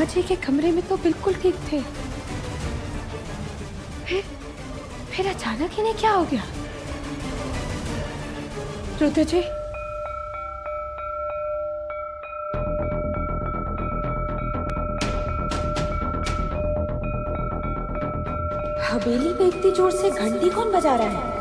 जी के कमरे में तो बिल्कुल ठीक थे, फिर अचानक इन्हें क्या हो गया? रुद्र जी, हवेली में इतनी जोर से घंटी कौन बजा रहा है?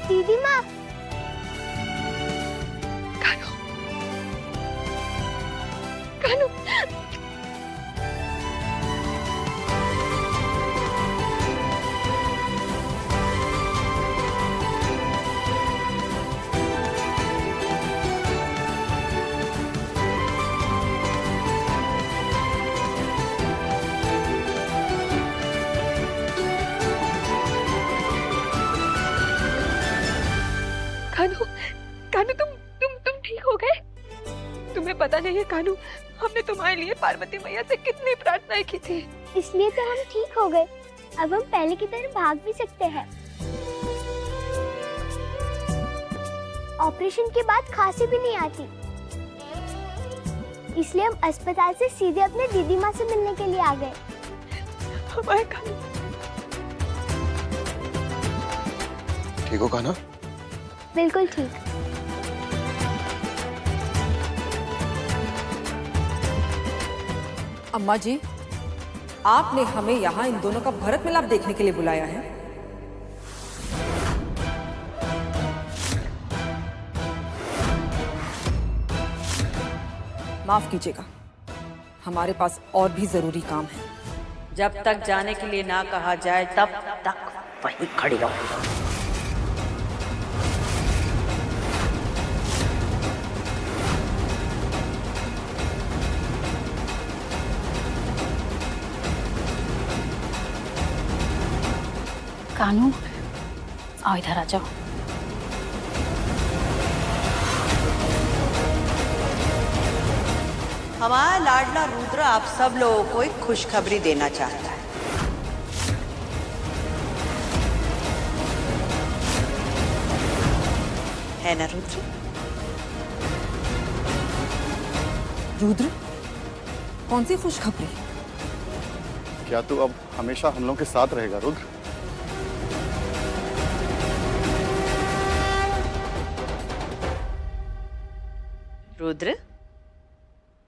दीदी माँ, कानू, कानू, कानू, कानू, तुम ठीक हो गए? तुम्हें पता नहीं है कानू, हमने तुम्हारे लिए पार्वती मैया से कितनी प्रार्थनाएं की थी। इसलिए तो हम ठीक हो गए। अब हम पहले की तरह भाग भी सकते हैं। ऑपरेशन के बाद खांसी भी नहीं आती, इसलिए हम अस्पताल से सीधे अपने दीदी माँ से मिलने के लिए आ गए। हमारे कानू ठीक हो कान्हा? बिल्कुल ठीक। अम्मा जी, आपने हमें यहाँ इन दोनों का भरत मिलाप देखने के लिए बुलाया है। माफ कीजिएगा, हमारे पास और भी जरूरी काम है। जब तक जाने के लिए ना कहा जाए तब तक वहीं खड़ी रहो। कानू, आओ इधर आ जाओ। हमारा लाडला रुद्र आप सब लोगों को एक खुशखबरी देना चाहता है। है ना रुद्र? रुद्र, कौन सी खुशखबरी? क्या तू अब हमेशा हम लोगों के साथ रहेगा रुद्र? रुद्र,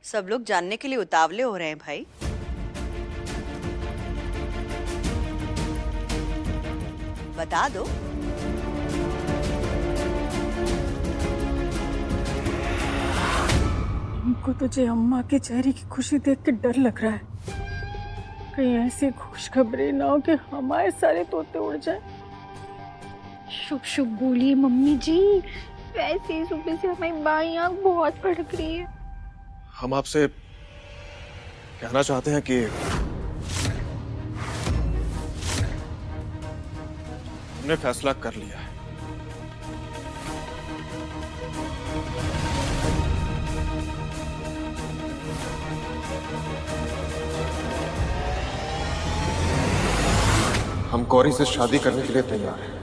सब लोग जानने के लिए उतावले हो रहे हैं भाई। बता दो। हमको तुझे अम्मा के चेहरे की खुशी देख के डर लग रहा है। कहीं ऐसी खुशखबरी ना हो कि हमारे सारे तोते उड़ जाए। शुभ शुभ बोलिए मम्मी जी। वैसे ही सुबह से हमारी बाई आंख बहुत फड़क रही है। हम आपसे कहना चाहते हैं कि हमने फैसला कर लिया है। हम गौरी से शादी करने के लिए तैयार हैं।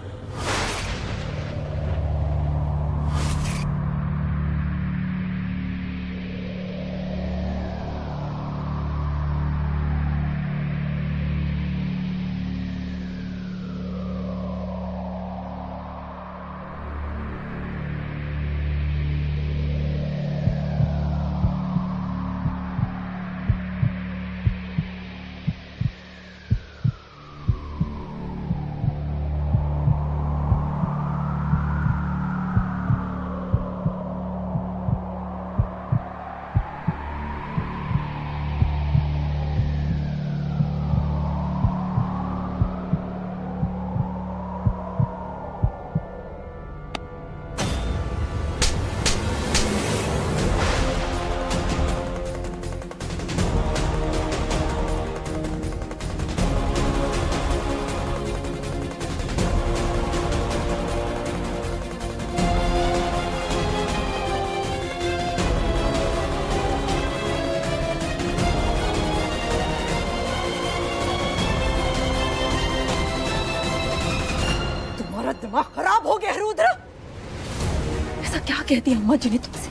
क्या कह दिया अम्मा जी ने तुमसे?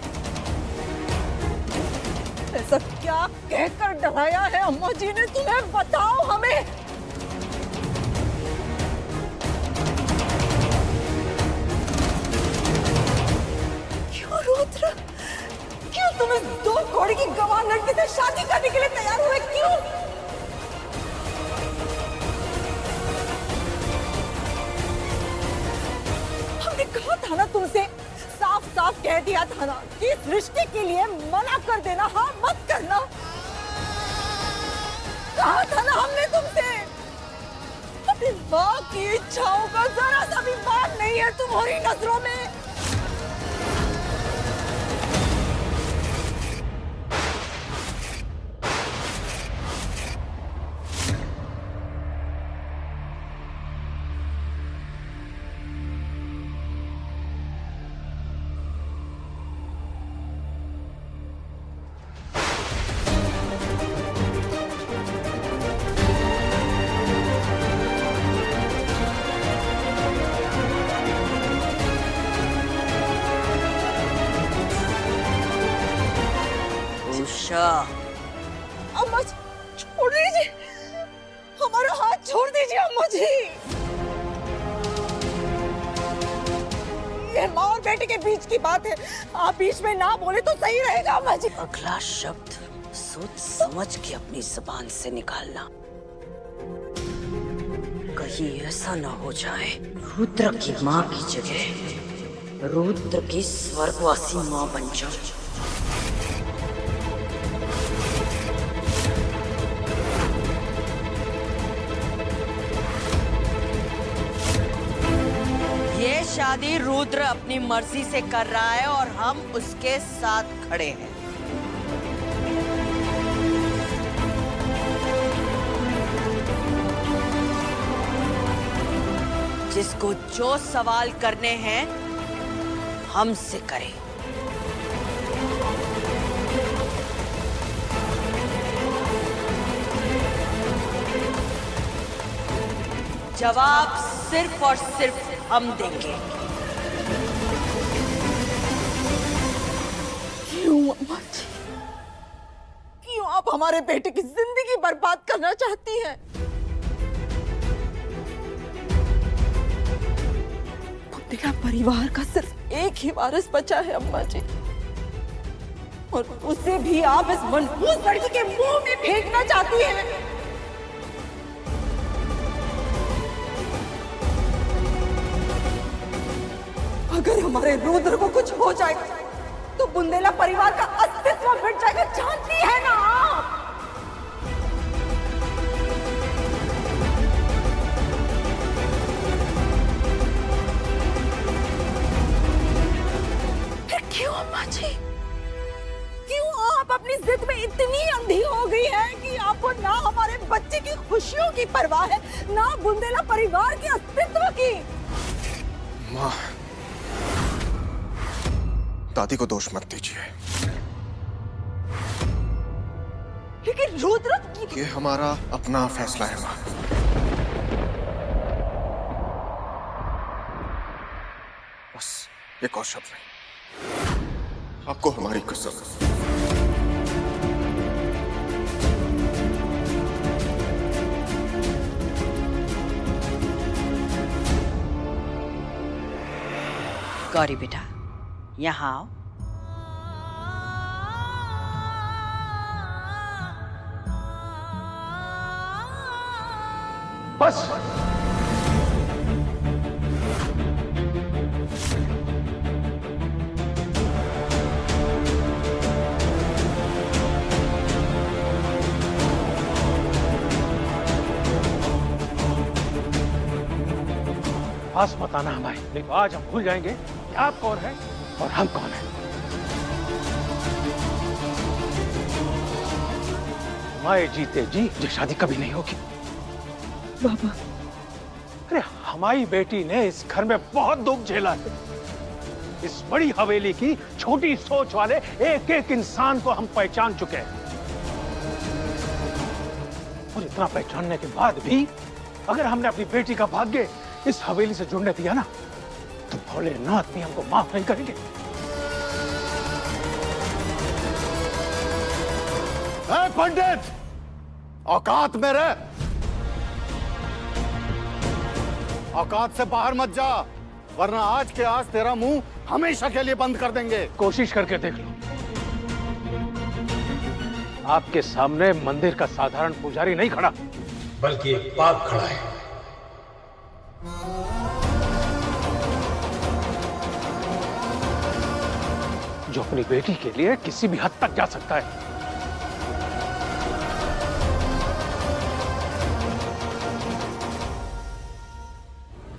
ऐसा क्या कहकर डराया है अम्मा जी ने तुम्हें? बताओ हमें। क्यों रुद्र, क्यों तुम इस दो घोड़े की गवाह लड़की से शादी करने के लिए तैयार हुए? क्यों? हमने कहा था ना तुमसे, साफ साफ कह दिया था ना कि इस रिश्ते के लिए मना कर देना, हाँ मत करना। कहा था ना हमने तुमसे। अपनी माँ की इच्छाओं का जरा सा भी मान नहीं है तुम्हारी नजरों में। उषा, अम्मा जी, छोड़ दीजिए, हमारा हाथ छोड़ दीजिए अम्मा जी। ये माँ और बेटे के बीच की बात है, आप बीच में ना बोले तो सही रहेगा अम्मा जी। अगला शब्द सोच समझ के अपनी जुबान से निकालना, कहीं ऐसा ना हो जाए रुद्र की माँ की जगह रुद्र की स्वर्गवासी माँ बन जाओ। ये शादी रुद्र अपनी मर्जी से कर रहा है और हम उसके साथ खड़े हैं। जिसको जो सवाल करने हैं हमसे करे। जवाब सिर्फ और सिर्फ हम देंगे। क्यों अम्मा जी, क्यों आप हमारे बेटे की जिंदगी बर्बाद करना चाहती हैं? तेरा परिवार का सिर्फ एक ही वारिस बचा है अम्मा जी, और उसे भी आप इस मनहूस लड़की के मुंह में फेंकना चाहती हैं। अगर हमारे रुद्र को कुछ हो जाएगा तो बुंदेला परिवार का अस्तित्व मिट जाएगा, जानती है ना आप? फिर क्यों अम्मा जी, क्यों आप अपनी जिद में इतनी अंधी हो गई हैं कि आपको ना हमारे बच्चे की खुशियों की परवाह है, ना बुंदेला परिवार के अस्तित्व की? माँ, दादी को दोष मत दीजिए। लेकिन रुद्र, ये हमारा अपना फैसला है माँ। बस एक और शब्द नहीं, आपको हमारी कसम। गौरी बेटा, यहाँ आओ। बस पास मत आना हमारे, नहीं तो आज हम भूल जाएंगे कि आप कौन है और हम कौन है। माए जीते जी ये शादी कभी नहीं होगी। बाबा, अरे हमारी बेटी ने इस घर में बहुत दुख झेला है। इस बड़ी हवेली की छोटी सोच वाले एक एक इंसान को हम पहचान चुके हैं, और इतना पहचानने के बाद भी अगर हमने अपनी बेटी का भाग्य इस हवेली से जुड़ने दिया ना, तो भोलेनाथ भी हमको माफ नहीं करेंगे। है पंडित, औकात में रह, औकात से बाहर मत जा, वरना आज के आज तेरा मुंह हमेशा के लिए बंद कर देंगे। कोशिश करके देख लो। आपके सामने मंदिर का साधारण पुजारी नहीं खड़ा, बल्कि एक पाप खड़ा है। जो अपनी बेटी के लिए किसी भी हद तक जा सकता है।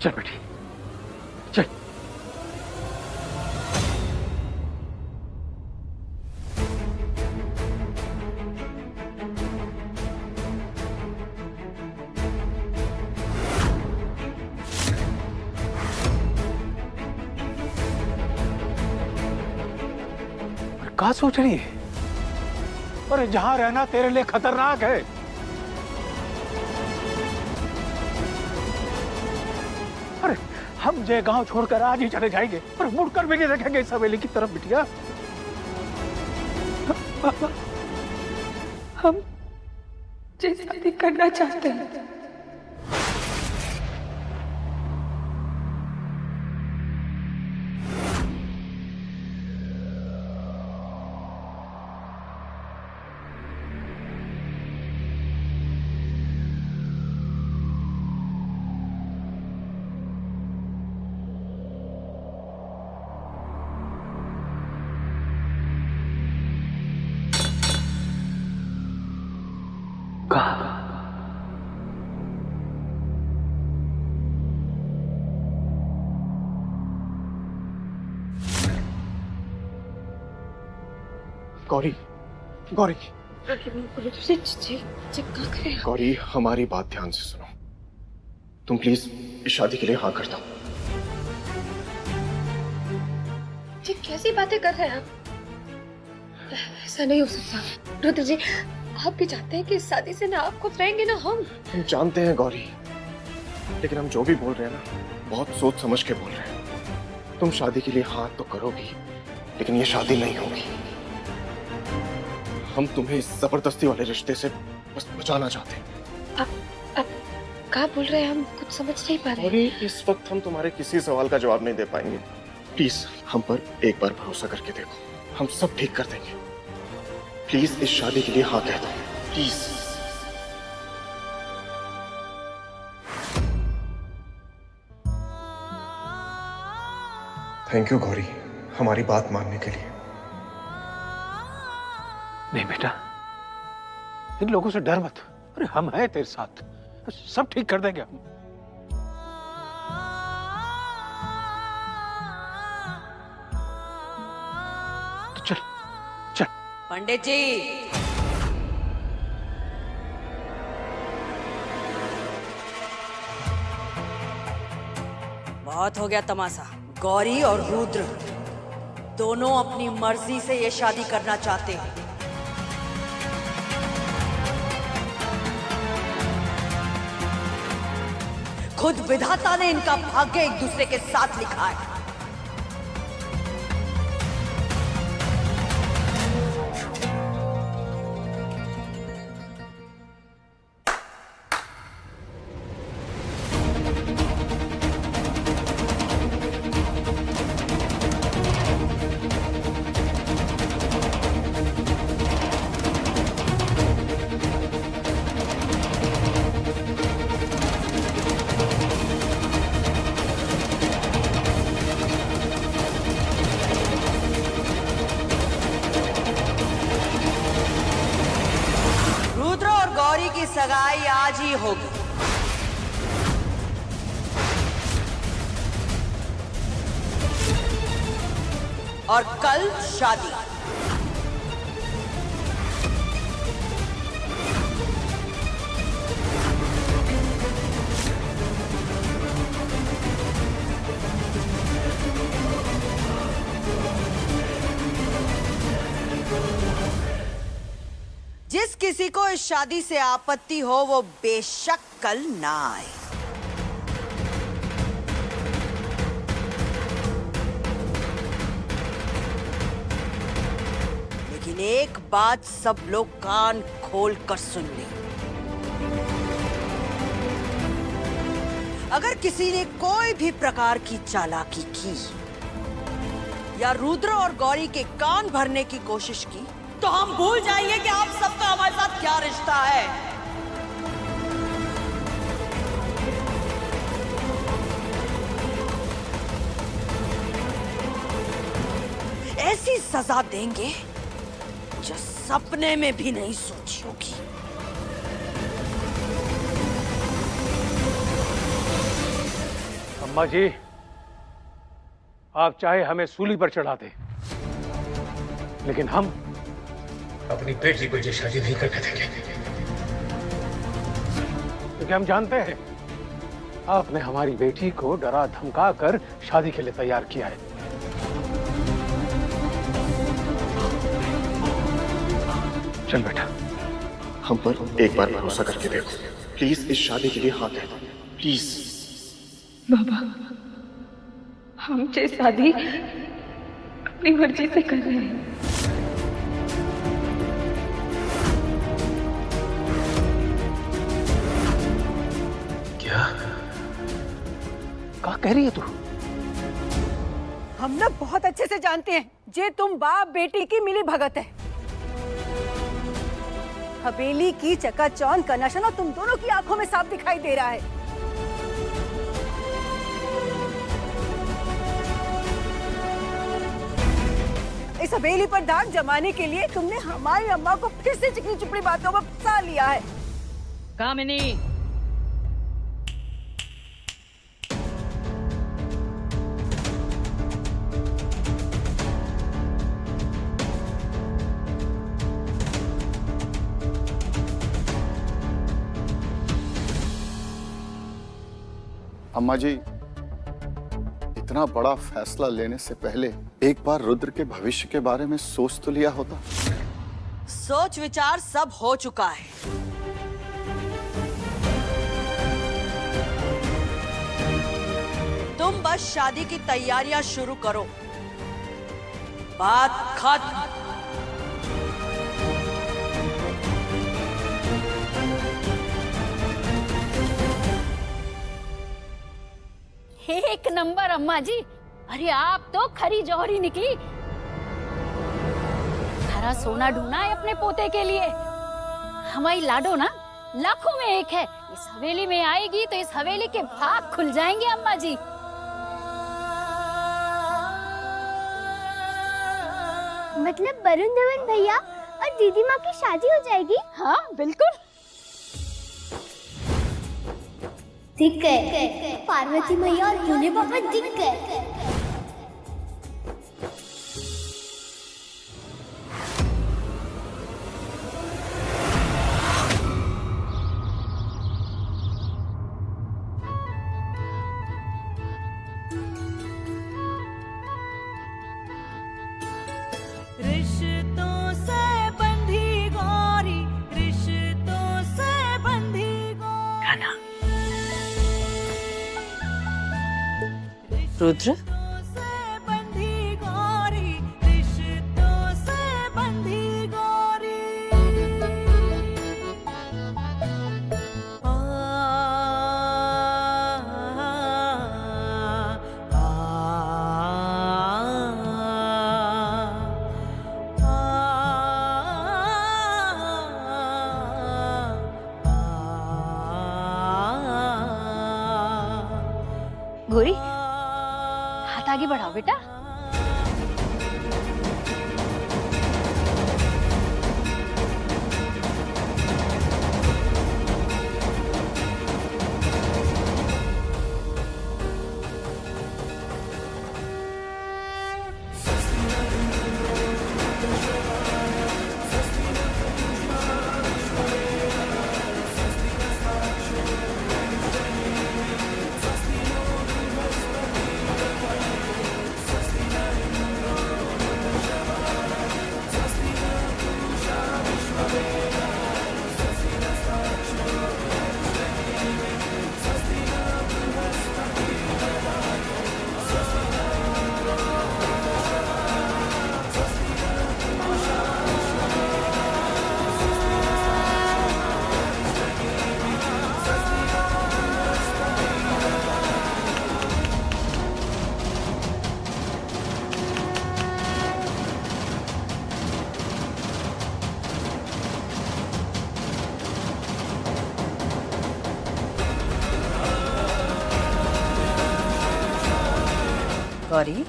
चल बेटी, चल। क्या सोच रही है? अरे जहां रहना तेरे लिए खतरनाक है। अरे हम जे गांव छोड़कर आज ही चले जाएंगे, पर मुड़कर भी नहीं देखेंगे इस हवेली की तरफ बिटिया। हम जे शादी करना चाहते हैं। गौरी, गौरी, गौरी, हमारी बात ध्यान से सुनो। तुम प्लीज इस शादी के लिए हाँ कर दो। जी कैसी बातें कर रहे हैं आप? ऐसा नहीं हो सकता रुद्र जी। आप भी चाहते हैं कि इस शादी से ना आप खुद रहेंगे ना हम जानते हैं गौरी, लेकिन हम जो भी बोल रहे हैं ना, बहुत सोच समझ के बोल रहे हैं। तुम शादी के लिए हाँ तो करोगी, लेकिन ये शादी नहीं होगी। हम तुम्हें इस जबरदस्ती वाले रिश्ते से बस बचाना चाहते हैं। आप क्या बोल रहे हैं? हम कुछ समझ नहीं पा रहे। गौरी, इस वक्त हम तुम्हारे किसी सवाल का जवाब नहीं दे पाएंगे। प्लीज हम पर एक बार भरोसा करके देखो, हम सब ठीक कर देंगे। प्लीज इस शादी के लिए हाँ कह दो, प्लीज। थैंक यू गौरी, हमारी बात मानने के लिए। नहीं बेटा, इन लोगों से डर मत। अरे हम हैं तेरे साथ, सब ठीक कर देंगे हम। तो चल चल। पंडित जी, बहुत हो गया तमाशा। गौरी और रुद्र दोनों अपनी मर्जी से ये शादी करना चाहते हैं। खुद विधाता ने इनका भाग्य एक दूसरे के साथ लिखा है। की सगाई आज ही होगी। और कल शादी। जिस किसी को इस शादी से आपत्ति हो वो बेशक कल ना आए। लेकिन एक बात सब लोग कान खोल कर सुन ले। अगर किसी ने कोई भी प्रकार की चालाकी की या रुद्र और गौरी के कान भरने की कोशिश की तो हम भूल जाएंगे कि आप सबका हमारे साथ क्या रिश्ता है। ऐसी सजा देंगे जो सपने में भी नहीं सोची होगी। अम्मा जी, आप चाहे हमें सूली पर चढ़ा दे, लेकिन हम अपनी बेटी को ये शादी नहीं करने देंगे। क्योंकि हम जानते हैं आपने हमारी बेटी को डरा धमका कर शादी के लिए तैयार किया है। चल बेटा, हम पर एक बार भरोसा करके देखो। प्लीज इस शादी के लिए हाँ कह दो, प्लीज। बाबा, हम ये शादी अपनी मर्जी से कर रहे हैं। क्या कह रही है तू? हम ना बहुत अच्छे से जानते हैं जे तुम बाप बेटी की मिली भगत है। हवेली की चकाचौंध का नशा ना तुम दोनों की आंखों में साफ दिखाई दे रहा है। इस हवेली पर दाग जमाने के लिए तुमने हमारी अम्मा को फिर से चिकनी चुपड़ी बातों में फंसा लिया है। कामिनी, अम्मा जी, इतना बड़ा फैसला लेने से पहले एक बार रुद्र के भविष्य के बारे में सोच तो लिया होता। सोच विचार सब हो चुका है। तुम बस शादी की तैयारियां शुरू करो, बात खत्म। एक नंबर अम्मा जी। अरे आप तो खरी जौहरी निकली। सारा सोना ढूंढना है अपने पोते के लिए। हमारी लाडो ना लाखों में एक है। इस हवेली में आएगी तो इस हवेली के भाग खुल जाएंगे अम्मा जी। मतलब वरुण धवन भैया और दीदी माँ की शादी हो जाएगी? हाँ बिल्कुल। दिख गए पार्वती मैया और भोले बाबा दिख गए। रिश्तों से बंधी गौरी, रिश्तों से बंधी गौरी। रुद्र, से बंधी गौरी, रिश्तों से बंधी गौरी। गौरी, हाथ आगे बढ़ाओ बेटा। गौरी,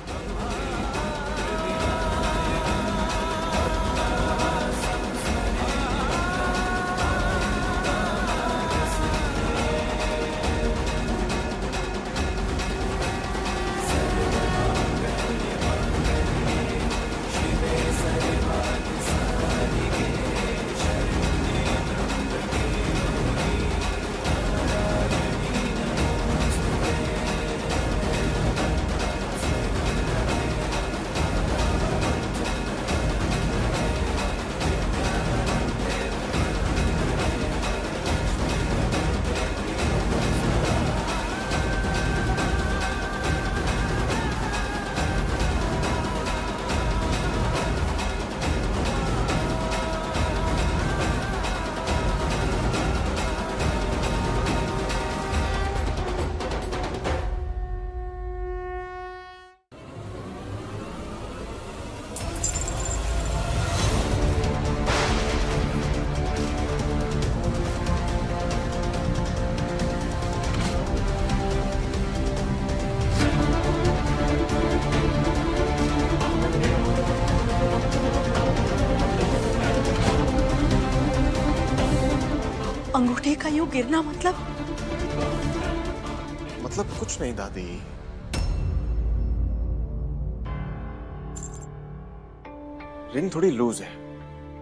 अंगूठे का यूं गिरना मतलब कुछ नहीं दादी। रिंग थोड़ी लूज है,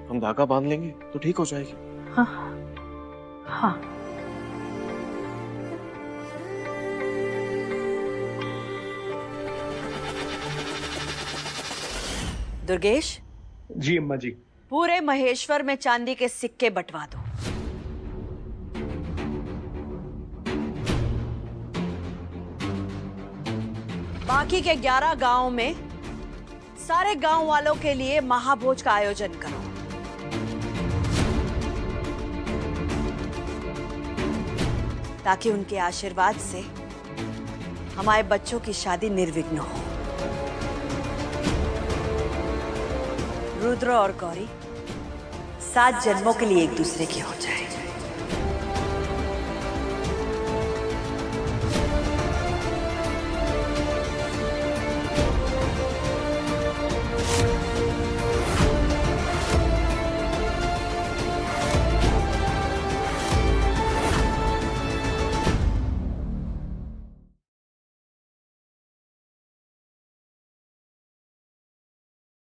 हम धागा बांध लेंगे तो ठीक हो जाएगी। हाँ हाँ। दुर्गेश, जी अम्मा जी। पूरे महेश्वर में चांदी के सिक्के बंटवा दो। बाकी के 11 गांव में सारे गांव वालों के लिए महाभोज का आयोजन करो। ताकि उनके आशीर्वाद से हमारे बच्चों की शादी निर्विघ्न हो। रुद्र और गौरी 7 जन्मों के लिए एक दूसरे की हो जाए।